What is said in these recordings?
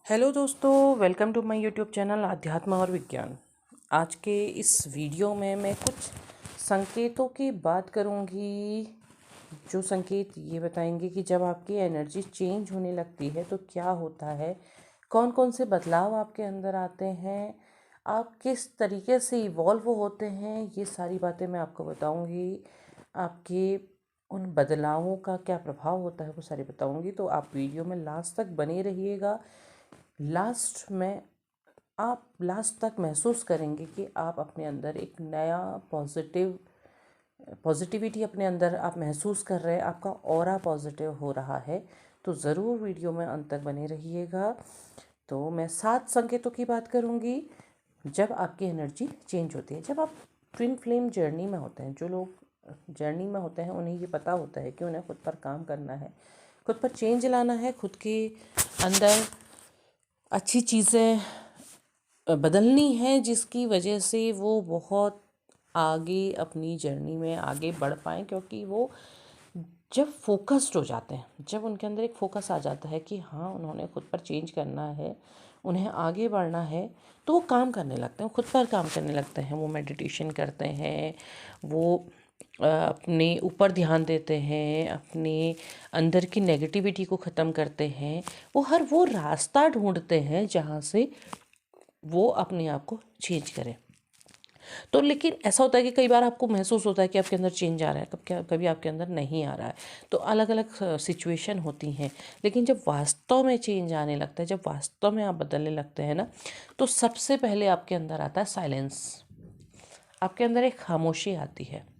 Hello दोस्तों, welcome to my YouTube channel अध्यात्म और विज्ञान। आज के इस वीडियो में मैं कुछ संकेतों की बात करूंगी, जो संकेत ये बताएंगे कि जब आपकी एनर्जी चेंज होने लगती है तो क्या होता है, कौन कौन से बदलाव आपके अंदर आते हैं, आप किस तरीके से इवॉल्व होते हैं। ये सारी बातें मैं आपको बताऊंगी। आपके उन बदलावों का क्या प्रभाव होता है वो सारी बताऊंगी, तो आप वीडियो में लास्ट तक बने रहिएगा। लास्ट में आप लास्ट तक महसूस करेंगे कि आप अपने अंदर एक नया पॉजिटिविटी अपने अंदर आप महसूस कर रहे हैं, आपका ऑरा पॉजिटिव हो रहा है। तो ज़रूर वीडियो में अंत तक बने रहिएगा। तो मैं 7 संकेतों की बात करूंगी जब आपकी एनर्जी चेंज होती है। जब आप ट्विन फ्लेम जर्नी में होते हैं, जो लोग जर्नी में होते हैं उन्हें ये पता होता है कि उन्हें खुद पर काम करना है, खुद पर चेंज लाना है, खुद के अंदर अच्छी चीज़ें बदलनी है, जिसकी वजह से वो बहुत आगे अपनी जर्नी में आगे बढ़ पाएँ। क्योंकि वो जब फोकस्ड हो जाते हैं, जब उनके अंदर एक फोकस आ जाता है कि हाँ उन्होंने खुद पर चेंज करना है, उन्हें आगे बढ़ना है, तो वो काम करने लगते हैं, खुद पर काम करने लगते हैं। वो मेडिटेशन करते हैं, वो अपने ऊपर ध्यान देते हैं, अपने अंदर की नेगेटिविटी को ख़त्म करते हैं। वो रास्ता ढूंढते हैं जहाँ से वो अपने आप को चेंज करें। तो लेकिन ऐसा होता है कि कई बार आपको महसूस होता है कि आपके अंदर चेंज आ रहा है, कभी आपके अंदर नहीं आ रहा है। तो अलग अलग सिचुएशन होती हैं। लेकिन जब वास्तव में चेंज आने लगता है, जब वास्तव में आप बदलने लगते हैं ना, तो सबसे पहले आपके अंदर आता है साइलेंस। आपके अंदर एक खामोशी आती है।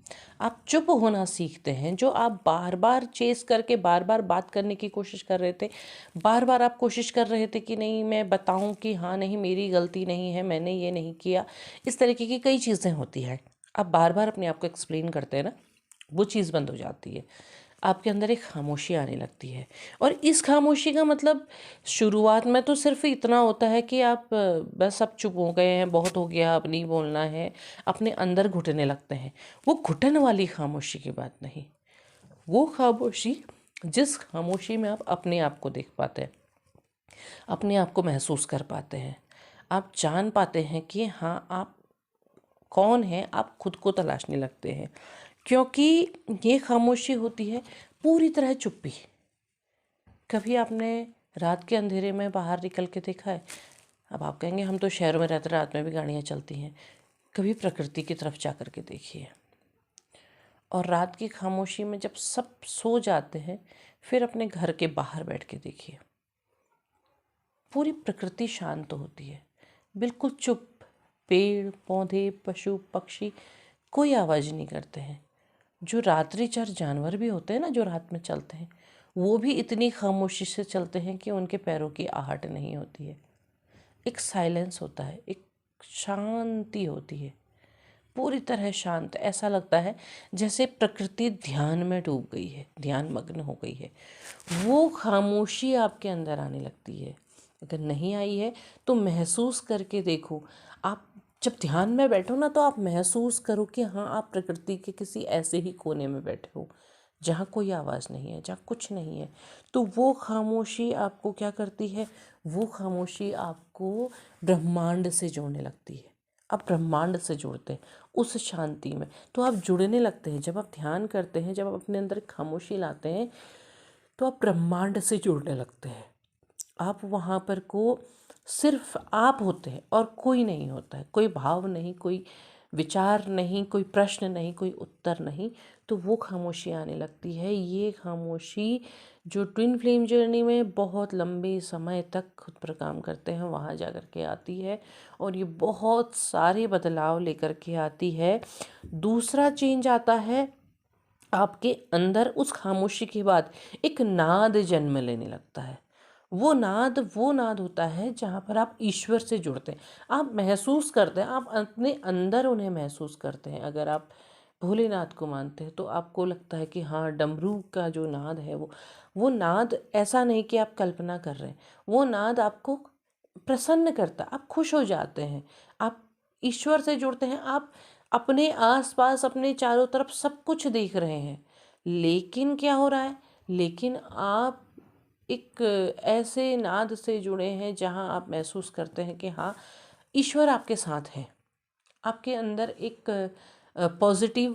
आप चुप होना सीखते हैं। जो आप बार बार चेस करके बार बार बात करने की कोशिश कर रहे थे, बार बार आप कोशिश कर रहे थे कि नहीं मैं बताऊं कि हाँ नहीं मेरी गलती नहीं है, मैंने ये नहीं किया, इस तरीके की कई चीज़ें होती हैं। आप बार बार अपने आप को एक्सप्लेन करते हैं ना, वो चीज़ बंद हो जाती है। आपके अंदर एक खामोशी आने लगती है। और इस खामोशी का मतलब शुरुआत में तो सिर्फ इतना होता है कि आप बस अब चुप हो गए हैं, बहुत हो गया, अब नहीं बोलना है, अपने अंदर घुटने लगते हैं। वो घुटन वाली खामोशी की बात नहीं। वो खामोशी, जिस खामोशी में आप अपने आप को देख पाते हैं, अपने आप को महसूस कर पाते हैं, आप जान पाते हैं कि हाँ आप कौन हैं, आप खुद को तलाशने लगते हैं। क्योंकि ये खामोशी होती है पूरी तरह चुप्पी। कभी आपने रात के अंधेरे में बाहर निकल के देखा है? अब आप कहेंगे हम तो शहरों में रहते, रात में भी गाड़ियाँ चलती हैं। कभी प्रकृति की तरफ जा कर के देखिए, और रात की खामोशी में जब सब सो जाते हैं, फिर अपने घर के बाहर बैठ के देखिए। पूरी प्रकृति शांत होती है, बिल्कुल चुप। पेड़ पौधे पशु पक्षी कोई आवाज़ नहीं करते हैं। जो रात्रिचर जानवर भी होते हैं ना, जो रात में चलते हैं, वो भी इतनी खामोशी से चलते हैं कि उनके पैरों की आहट नहीं होती है। एक साइलेंस होता है, एक शांति होती है, पूरी तरह शांत। ऐसा लगता है जैसे प्रकृति ध्यान में डूब गई है, ध्यान मग्न हो गई है। वो खामोशी आपके अंदर आने लगती है। अगर नहीं आई है तो महसूस करके देखो। आप जब ध्यान में बैठो ना, तो आप महसूस करो कि हाँ आप प्रकृति के किसी ऐसे ही कोने में बैठे हो जहाँ कोई आवाज़ नहीं है, जहाँ कुछ नहीं है। तो वो खामोशी आपको क्या करती है? वो खामोशी आपको ब्रह्मांड से जोड़ने लगती है। आप ब्रह्मांड से जुड़ते हैं उस शांति में, तो आप जुड़ने लगते हैं। जब आप ध्यान करते हैं, जब आप अपने अंदर खामोशी लाते हैं, तो आप ब्रह्मांड से जुड़ने लगते हैं। आप वहाँ पर को सिर्फ आप होते हैं और कोई नहीं होता है। कोई भाव नहीं, कोई विचार नहीं, कोई प्रश्न नहीं, कोई उत्तर नहीं। तो वो खामोशी आने लगती है। ये खामोशी जो ट्विन फ्लेम जर्नी में बहुत लंबे समय तक खुद पर काम करते हैं, वहाँ जा कर के आती है, और ये बहुत सारे बदलाव लेकर के आती है। दूसरा चेंज आता है आपके अंदर। उस खामोशी के बाद एक नाद जन्म लेने लगता है। वो नाद होता है जहाँ पर आप ईश्वर से जुड़ते हैं। आप महसूस करते हैं, आप अपने अंदर उन्हें महसूस करते हैं। अगर आप भोलेनाथ को मानते हैं तो आपको लगता है कि हाँ डमरू का जो नाद है, वो नाद ऐसा नहीं कि आप कल्पना कर रहे हैं। वो नाद आपको प्रसन्न करता है, आप खुश हो जाते हैं, आप ईश्वर से जुड़ते हैं। आप अपने आसपास, अपने चारों तरफ सब कुछ देख रहे हैं, लेकिन क्या हो रहा है? लेकिन आप एक ऐसे नाद से जुड़े हैं जहाँ आप महसूस करते हैं कि हाँ, ईश्वर आपके साथ है। आपके अंदर एक पॉजिटिव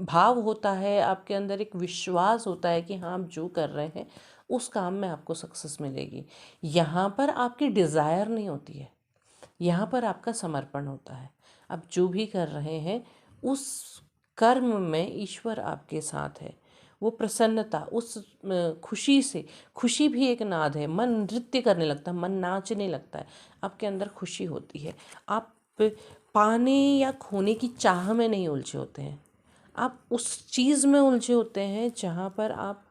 भाव होता है, आपके अंदर एक विश्वास होता है कि हाँ, आप जो कर रहे हैं उस काम में आपको सक्सेस मिलेगी। यहाँ पर आपकी डिज़ायर नहीं होती है, यहाँ पर आपका समर्पण होता है। आप जो भी कर रहे हैं उस कर्म में ईश्वर आपके साथ है। वो प्रसन्नता, उस खुशी से, खुशी भी एक नाद है। मन नृत्य करने लगता है, मन नाचने लगता है, आपके अंदर खुशी होती है। आप पाने या खोने की चाह में नहीं उलझे होते हैं, आप उस चीज़ में उलझे होते हैं जहाँ पर आप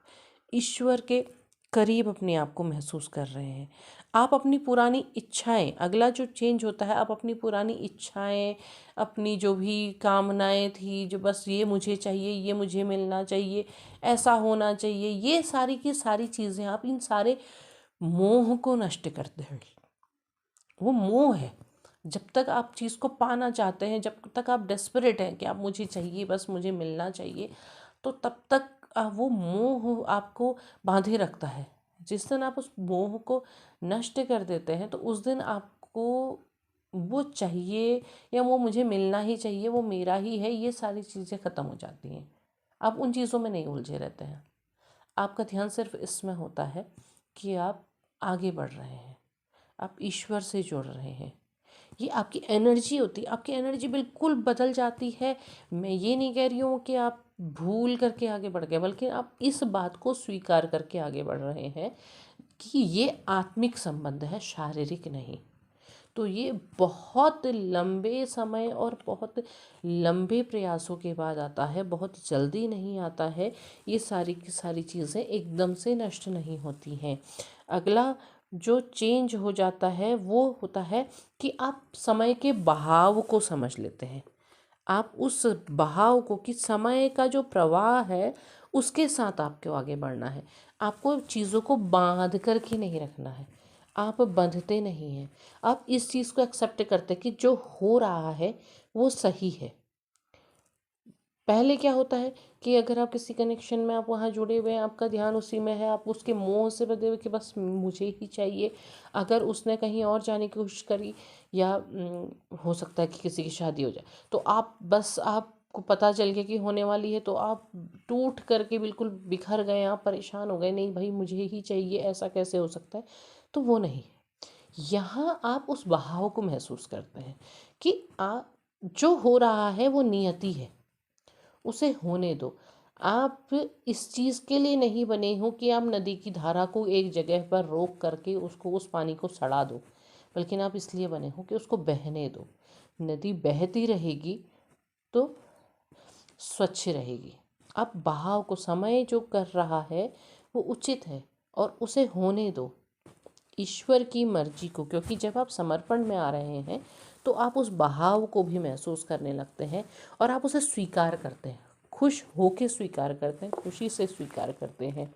ईश्वर के करीब अपने आप को महसूस कर रहे हैं। आप अपनी पुरानी इच्छाएं, अगला जो चेंज होता है, आप अपनी पुरानी इच्छाएं, अपनी जो भी कामनाएं थी, जो बस ये मुझे चाहिए, ये मुझे मिलना चाहिए, ऐसा होना चाहिए, ये सारी की सारी चीज़ें, आप इन सारे मोह को नष्ट करते हैं। वो मोह है। जब तक आप चीज़ को पाना चाहते हैं, जब तक आप डेस्परेट हैं कि आप मुझे चाहिए, बस मुझे मिलना चाहिए, तो तब तक वो मोह आपको बांधे रखता है। जिस दिन आप उस मोह को नष्ट कर देते हैं तो उस दिन आपको वो चाहिए या वो मुझे मिलना ही चाहिए, वो मेरा ही है, ये सारी चीज़ें ख़त्म हो जाती हैं। आप उन चीज़ों में नहीं उलझे रहते हैं। आपका ध्यान सिर्फ इसमें होता है कि आप आगे बढ़ रहे हैं, आप ईश्वर से जुड़ रहे हैं। ये आपकी एनर्जी होती है, आपकी एनर्जी बिल्कुल बदल जाती है। मैं ये नहीं कह रही हूँ कि आप भूल करके आगे बढ़ गए, बल्कि आप इस बात को स्वीकार करके आगे बढ़ रहे हैं कि ये आत्मिक संबंध है, शारीरिक नहीं। तो ये बहुत लंबे समय और बहुत लंबे प्रयासों के बाद आता है, बहुत जल्दी नहीं आता है। ये सारी की सारी चीज़ें एकदम से नष्ट नहीं होती हैं। अगला जो चेंज हो जाता है वो होता है कि आप समय के बहाव को समझ लेते हैं। आप उस बहाव को, कि समय का जो प्रवाह है उसके साथ आपको आगे बढ़ना है। आपको चीज़ों को बांध कर के नहीं रखना है, आप बंधते नहीं हैं। आप इस चीज़ को एक्सेप्ट करते हैं कि जो हो रहा है वो सही है। पहले क्या होता है कि अगर आप किसी कनेक्शन में, आप वहाँ जुड़े हुए हैं, आपका ध्यान उसी में है, आप उसके मोह से बंधे हुए कि बस मुझे ही चाहिए। अगर उसने कहीं और जाने की कोशिश करी या हो सकता है कि किसी की शादी हो जाए, तो आप बस, आपको पता चल गया कि होने वाली है, तो आप टूट करके बिल्कुल बिखर गए, आप परेशान हो गए, नहीं भाई मुझे ही चाहिए, ऐसा कैसे हो सकता है। तो वो नहीं, यहाँ आप उस बहाव को महसूस करते हैं कि जो हो रहा है वो नियति है, उसे होने दो। आप इस चीज़ के लिए नहीं बने हो कि आप नदी की धारा को एक जगह पर रोक करके उसको, उस पानी को सड़ा दो, बल्कि आप इसलिए बने हो कि उसको बहने दो। नदी बहती रहेगी तो स्वच्छ रहेगी। आप बहाव को, समय जो कर रहा है वो उचित है और उसे होने दो, ईश्वर की मर्जी को। क्योंकि जब आप समर्पण में आ रहे हैं तो आप उस बहाव को भी महसूस करने लगते हैं और आप उसे स्वीकार करते हैं, खुश होके स्वीकार करते हैं, खुशी से स्वीकार करते हैं।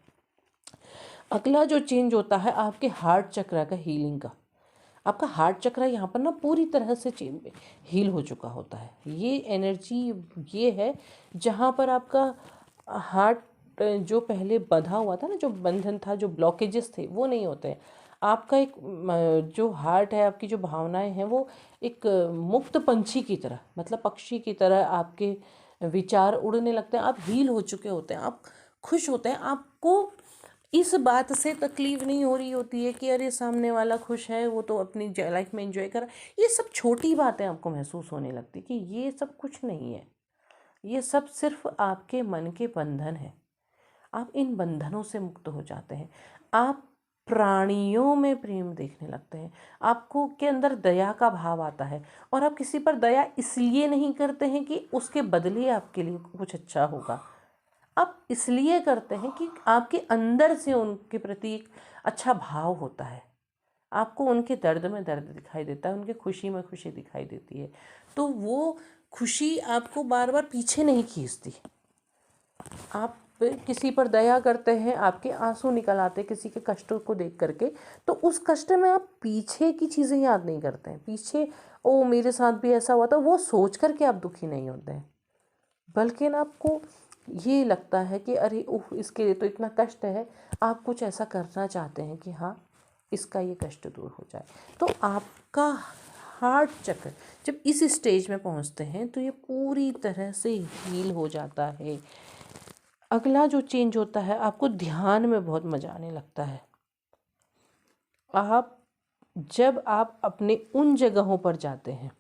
अगला जो चेंज होता है आपके हार्ट चक्र का, हीलिंग का। आपका हार्ट चक्र यहाँ पर ना पूरी तरह से हील हो चुका होता है। ये एनर्जी ये है जहाँ पर आपका हार्ट जो पहले बंधा हुआ था ना, जो बंधन था, जो ब्लॉकेजेस थे, वो नहीं होते हैं। आपका एक जो हार्ट है, आपकी जो भावनाएं हैं, वो एक मुक्त पंछी की तरह, मतलब पक्षी की तरह आपके विचार उड़ने लगते हैं। आप हील हो चुके होते हैं, आप खुश होते हैं। आपको इस बात से तकलीफ नहीं हो रही होती है कि अरे सामने वाला खुश है, वो तो अपनी लाइफ में एंजॉय कर रहा है। ये सब छोटी बातें आपको महसूस होने लगती कि ये सब कुछ नहीं है, ये सब सिर्फ आपके मन के बंधन है। आप इन बंधनों से मुक्त हो जाते हैं। आप प्राणियों में प्रेम देखने लगते हैं, आपको के अंदर दया का भाव आता है। और आप किसी पर दया इसलिए नहीं करते हैं कि उसके बदले आपके लिए कुछ अच्छा होगा, आप इसलिए करते हैं कि आपके अंदर से उनके प्रति एक अच्छा भाव होता है। आपको उनके दर्द में दर्द दिखाई देता है, उनके खुशी में खुशी दिखाई देती है। तो वो खुशी आपको बार बार पीछे नहीं खींचती। आप किसी पर दया करते हैं, आपके आंसू निकल आते हैं किसी के कष्टों को देख करके, तो उस कष्ट में आप पीछे की चीज़ें याद नहीं करते हैं। पीछे ओ मेरे साथ भी ऐसा हुआ था, वो सोच करके आप दुखी नहीं होते हैं, बल्कि आपको ये लगता है कि अरे उफ, इसके लिए तो इतना कष्ट है, आप कुछ ऐसा करना चाहते हैं कि हाँ इसका ये कष्ट दूर हो जाए। तो आपका हार्ट चक्र जब इस स्टेज में पहुंचते हैं तो ये पूरी तरह से हील हो जाता है। अगला जो चेंज होता है, आपको ध्यान में बहुत मजा आने लगता है। जब आप अपने उन जगहों पर जाते हैं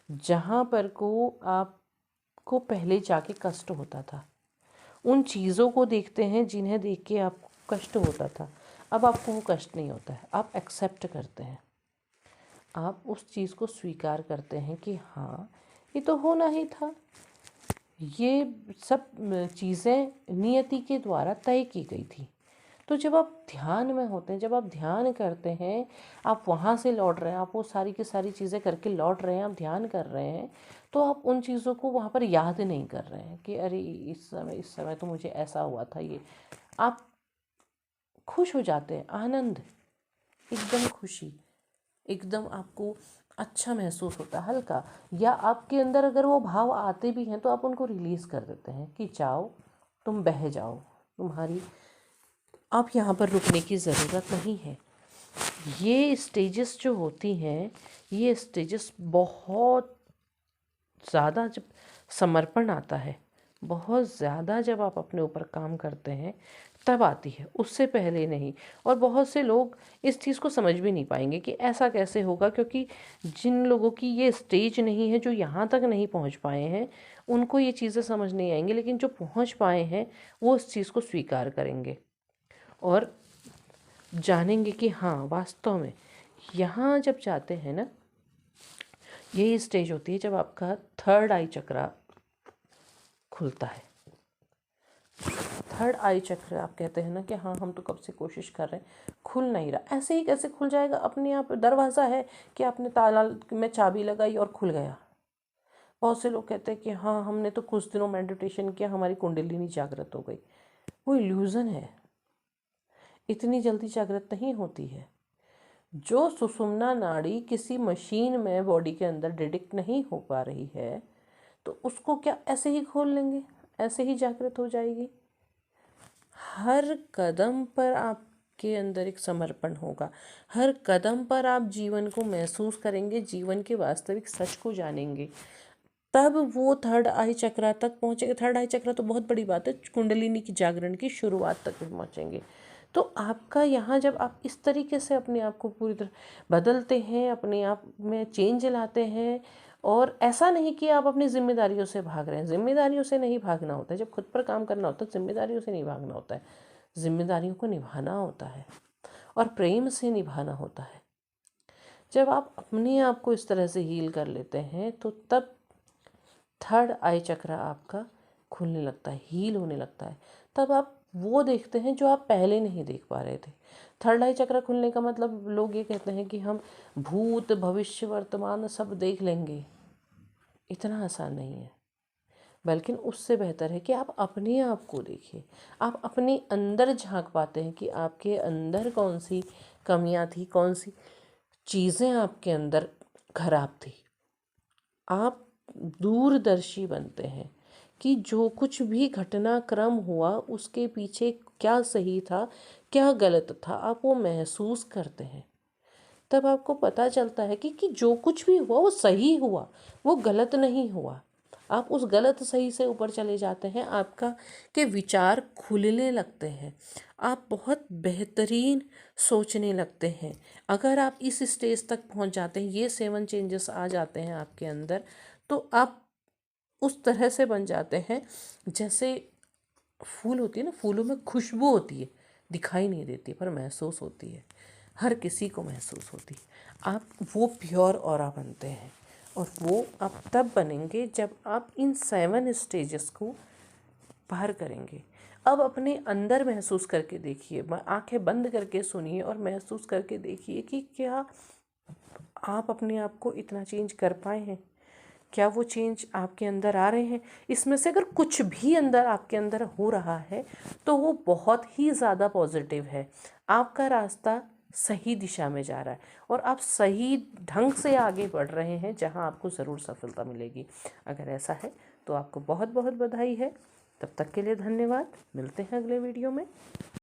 जहाँ पर को आपको पहले जाके कष्ट होता था, उन चीज़ों को देखते हैं जिन्हें देख के आपको कष्ट होता था, अब आपको वो कष्ट नहीं होता है। आप एक्सेप्ट करते हैं, आप उस चीज़ को स्वीकार करते हैं कि हाँ ये तो होना ही था, ये सब चीज़ें नियति के द्वारा तय की गई थी। तो जब आप ध्यान में होते हैं, जब आप ध्यान करते हैं, आप वहाँ से लौट रहे हैं, आप वो सारी की सारी चीज़ें करके लौट रहे हैं, आप ध्यान कर रहे हैं, तो आप उन चीज़ों को वहाँ पर याद नहीं कर रहे हैं कि अरे इस समय तो मुझे ऐसा हुआ था। ये आप खुश हो जाते हैं, आनंद, एकदम खुशी, एकदम आपको अच्छा महसूस होता है, हल्का। या आपके अंदर अगर वो भाव आते भी हैं तो आप उनको रिलीज़ कर देते हैं कि जाओ, तुम बह जाओ, तुम्हारी आप यहाँ पर रुकने की ज़रूरत नहीं है। ये स्टेजेस जो होती हैं, ये स्टेजेस बहुत ज़्यादा जब समर्पण आता है, बहुत ज़्यादा जब आप अपने ऊपर काम करते हैं तब आती है, उससे पहले नहीं। और बहुत से लोग इस चीज़ को समझ भी नहीं पाएंगे कि ऐसा कैसे होगा, क्योंकि जिन लोगों की ये स्टेज नहीं है, जो यहाँ तक नहीं पहुँच पाए हैं, उनको ये चीज़ें समझ नहीं आएंगी। लेकिन जो पहुँच पाए हैं वो इस चीज़ को स्वीकार करेंगे और जानेंगे कि हाँ वास्तव में यहाँ जब जाते हैं ना, यही स्टेज होती है जब आपका थर्ड आई चक्रा खुलता है। थर्ड आई चक्र, आप कहते हैं ना कि हाँ हम तो कब से कोशिश कर रहे हैं, खुल नहीं रहा। ऐसे ही कैसे खुल जाएगा? अपने आप दरवाज़ा है कि आपने ताला में चाबी लगाई और खुल गया। बहुत से लोग कहते हैं कि हाँ हमने तो कुछ दिनों मेडिटेशन किया, हमारी कुंडलिनी जागृत हो गई। वो इल्यूज़न है, इतनी जल्दी जागृत नहीं होती है। जो सुषुम्ना नाड़ी किसी मशीन में बॉडी के अंदर डिटेक्ट नहीं हो पा रही है, तो उसको क्या ऐसे ही खोल लेंगे, ऐसे ही जागृत हो जाएगी? हर कदम पर आपके अंदर एक समर्पण होगा, हर कदम पर आप जीवन को महसूस करेंगे, जीवन के वास्तविक सच को जानेंगे, तब वो थर्ड आई चक्रा तक पहुँचेंगे। थर्ड आई चक्रा तो बहुत बड़ी बात है, कुंडलिनी की जागरण की शुरुआत तक भी पहुँचेंगे। तो आपका यहाँ जब आप इस तरीके से अपने आप को पूरी तरह बदलते हैं, अपने आप में चेंज लाते हैं, और ऐसा नहीं कि आप अपनी जिम्मेदारियों से भाग रहे हैं, जिम्मेदारियों से नहीं भागना होता है। जब खुद पर काम करना होता है, जिम्मेदारियों से नहीं भागना होता है, जिम्मेदारियों को निभाना होता है और प्रेम से निभाना होता है। जब आप अपने आप को इस तरह से हील कर लेते हैं तो तब थर्ड आई चक्र आपका खुलने लगता है, हील होने लगता है। तब आप वो देखते हैं जो आप पहले नहीं देख पा रहे थे। थर्ड आई चक्र खुलने का मतलब, लोग ये कहते हैं कि हम भूत भविष्य वर्तमान सब देख लेंगे। इतना आसान नहीं है, बल्कि उससे बेहतर है कि आप अपने आप को देखिए। आप अपने अंदर झांक पाते हैं कि आपके अंदर कौन सी कमियां थी, कौन सी चीज़ें आपके अंदर खराब थी। आप दूरदर्शी बनते हैं कि जो कुछ भी घटनाक्रम हुआ उसके पीछे क्या सही था, क्या गलत था, आप वो महसूस करते हैं। तब आपको पता चलता है कि जो कुछ भी हुआ वो सही हुआ, वो गलत नहीं हुआ। आप उस गलत सही से ऊपर चले जाते हैं, आपका के विचार खुलने लगते हैं, आप बहुत बेहतरीन सोचने लगते हैं। अगर आप इस स्टेज तक पहुंच जाते हैं, ये 7 चेंजेस आ जाते हैं आपके अंदर, तो आप उस तरह से बन जाते हैं जैसे फूल होती है ना, फूलों में खुशबू होती है, दिखाई नहीं देती पर महसूस होती है, हर किसी को महसूस होती है। आप वो प्योर ऑरा बनते हैं, और वो आप तब बनेंगे जब आप इन 7 स्टेजेस को पार करेंगे। अब अपने अंदर महसूस करके देखिए, आंखें बंद करके सुनिए और महसूस करके देखिए कि क्या आप अपने आप को इतना चेंज कर पाए हैं, क्या वो चेंज आपके अंदर आ रहे हैं। इसमें से अगर कुछ भी अंदर आपके अंदर हो रहा है तो वो बहुत ही ज़्यादा पॉजिटिव है, आपका रास्ता सही दिशा में जा रहा है और आप सही ढंग से आगे बढ़ रहे हैं, जहां आपको ज़रूर सफलता मिलेगी। अगर ऐसा है तो आपको बहुत बहुत बधाई है। तब तक के लिए धन्यवाद। मिलते हैं अगले वीडियो में।